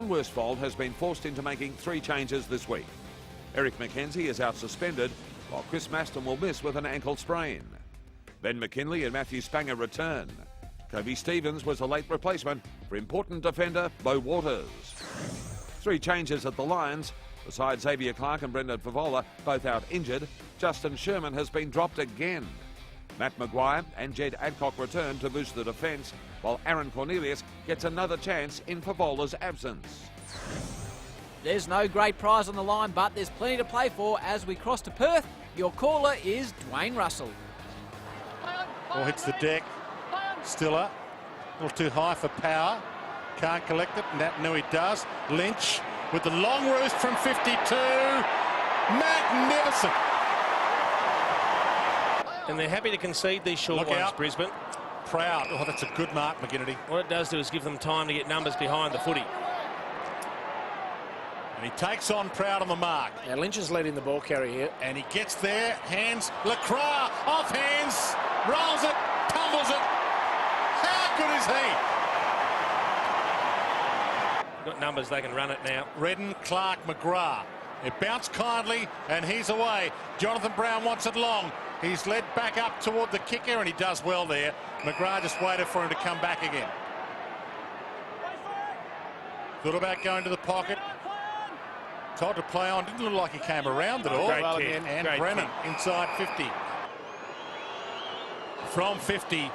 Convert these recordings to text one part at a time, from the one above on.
Worsfold has been forced into making 3 changes this week. Eric McKenzie is out suspended, while Chris Maston will miss with an ankle sprain. Ben McKinley and Matthew Spanger return. Kobe Stevens was a late replacement for important defender Beau Waters. 3 changes at the Lions. Besides Xavier Clark and Brendan Favola, both out injured, Justin Sherman has been dropped again. Matt Maguire and Jed Adcock return to boost the defence, while Aaron Cornelius gets another chance in Favola's absence. There's no great prize on the line, but there's plenty to play for as we cross to Perth. Your caller is Dwayne Russell. Ball hits the deck. Stiller, a little too high for power. Can't collect it. Nat Nui does. Lynch with the long roost from 52. Magnificent. And they're happy to concede these short ones, out. Brisbane. Proud. Oh, that's a good mark, McGinnity. What it does do is give them time to get numbers behind the footy. And he takes on Proud on the mark. Now Lynch is leading the ball carry here. And he gets there. Hands. Lacroix off hands. Rolls it. Tumbles it. How good is he? Got numbers, they can run it now. Redden, Clark, McGrath. It bounced kindly and he's away. Jonathan Brown wants it long. He's led back up toward the kicker and he does well there. McGrath just waited for him to come back again. Thought about going to the pocket. Told to play on. Didn't look like he came around at all. Great kick. And Great Brennan kick. inside 50. From 50.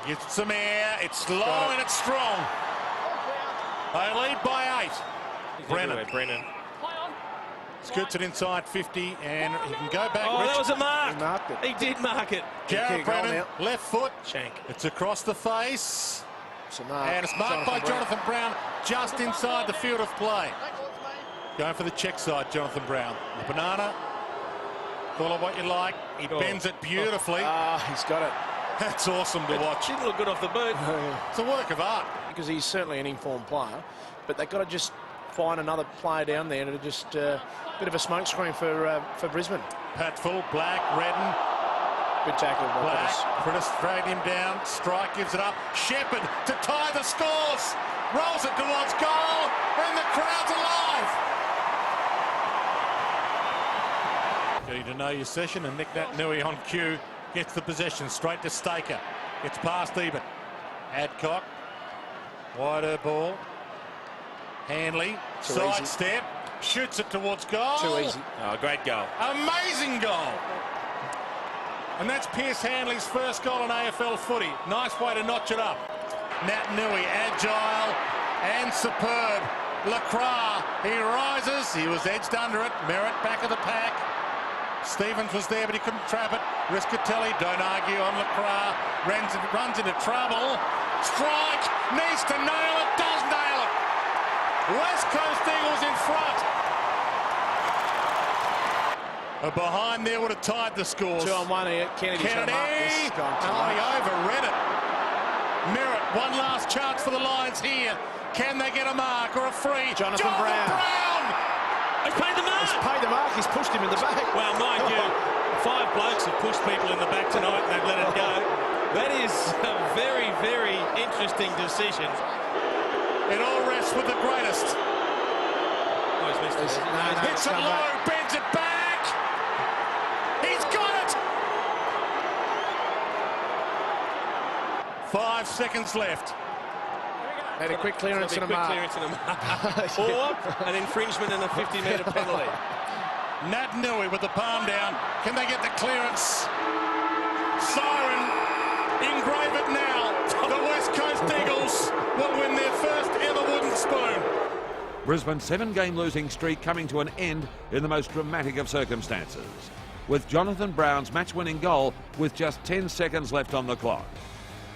Gets some air. It's long and it's strong. They lead by 8. Brennan. Scoots it inside 50 and he can go back. Oh, that was a mark. He marked it. He did mark it. Garrett Brennan, left foot. Shank. It's across the face. It's a mark. And it's marked by Jonathan Brown just inside the field of play. Going for the check side, Jonathan Brown. The banana. Call it what you like. He bends it beautifully. He's got it. That's awesome to watch. Didn't look good off the boot. It's a work of art. Because he's certainly an informed player, but they've got to just find another player down there to just bit of a smoke screen for Brisbane. Patfull, Black, Redden. Good tackle. Black, Prentice dragged him down. Strike gives it up. Shepherd to tie the scores. Rolls it towards goal, and the crowd's alive. Getting to know your session, and Nick Nat Nui on cue gets the possession straight to Staker. It's past even. Adcock, wider ball. Hanley, sidestep, shoots it towards goal. Too easy. Oh, great goal. Amazing goal. And that's Pierce Hanley's first goal in AFL footy. Nice way to notch it up. Nat Nui, agile and superb. Lacroix, he rises. He was edged under it. Merritt back of the pack. Stevens was there, but he couldn't trap it. Riscatelli, don't argue on Lacroix. Runs into trouble. Strike, needs to nail it, does nail it. West Coast Eagles in front. Behind there would have tied the scores. 2 on 1 here. Kennedy's going to mark this. He's gone too he high. overread it. Merritt, one last chance for the Lions here. Can they get a mark or a free? Jonathan Brown. He's paid the mark. He's paid the mark. He's pushed him in the back. Well, mind you, 5 blokes have pushed people in the back tonight and they've let it go. That is a very, very interesting decision. It all rests with the greatest. Oh, he's missed it. Hits it low, bends it back. He's got it. 5 seconds left. Had a quick clearance and a mark. Or an infringement and a 50-metre penalty. Nat Nui with the palm down. Can they get the clearance? Siren. Engrave it now. The West Coast Eagles will win their first ever wooden spoon. Brisbane's 7-game losing streak coming to an end in the most dramatic of circumstances, with Jonathan Brown's match-winning goal with just 10 seconds left on the clock.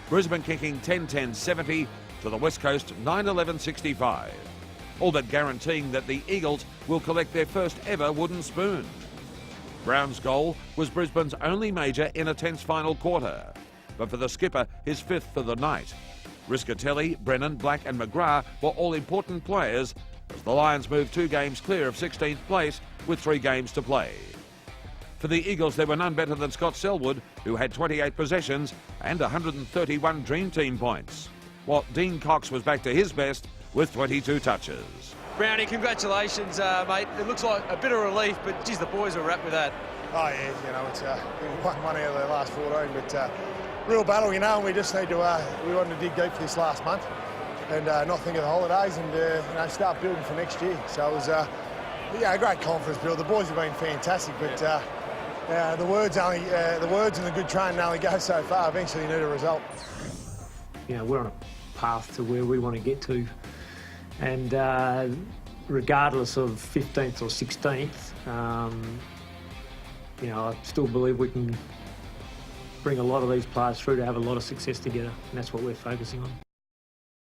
Brisbane kicking 10-10-70 to the West Coast 9-11-65, all but guaranteeing that the Eagles will collect their first ever wooden spoon. Brown's goal was Brisbane's only major in a tense final quarter, but for the skipper, his 5th for the night. Riscatelli, Brennan, Black and McGrath were all important players as the Lions moved 2 games clear of 16th place with 3 games to play. For the Eagles, there were none better than Scott Selwood, who had 28 possessions and 131 Dream Team points, while Dean Cox was back to his best with 22 touches. Brownie, congratulations, mate. It looks like a bit of relief, but geez, the boys are wrapped with that. Oh yeah, you know, it's we won one out of the last 14, but real battle, you know, and we just need to we wanted to dig deep for this last month and not think of the holidays and you know, start building for next year. So it was yeah, a great conference build. The boys have been fantastic, but the words and the good training only go so far. Eventually, you need a result. You know, we're on a path to where we want to get to, and regardless of 15th or 16th, you know, I still believe we can bring a lot of these players through to have a lot of success together, and that's what we're focusing on.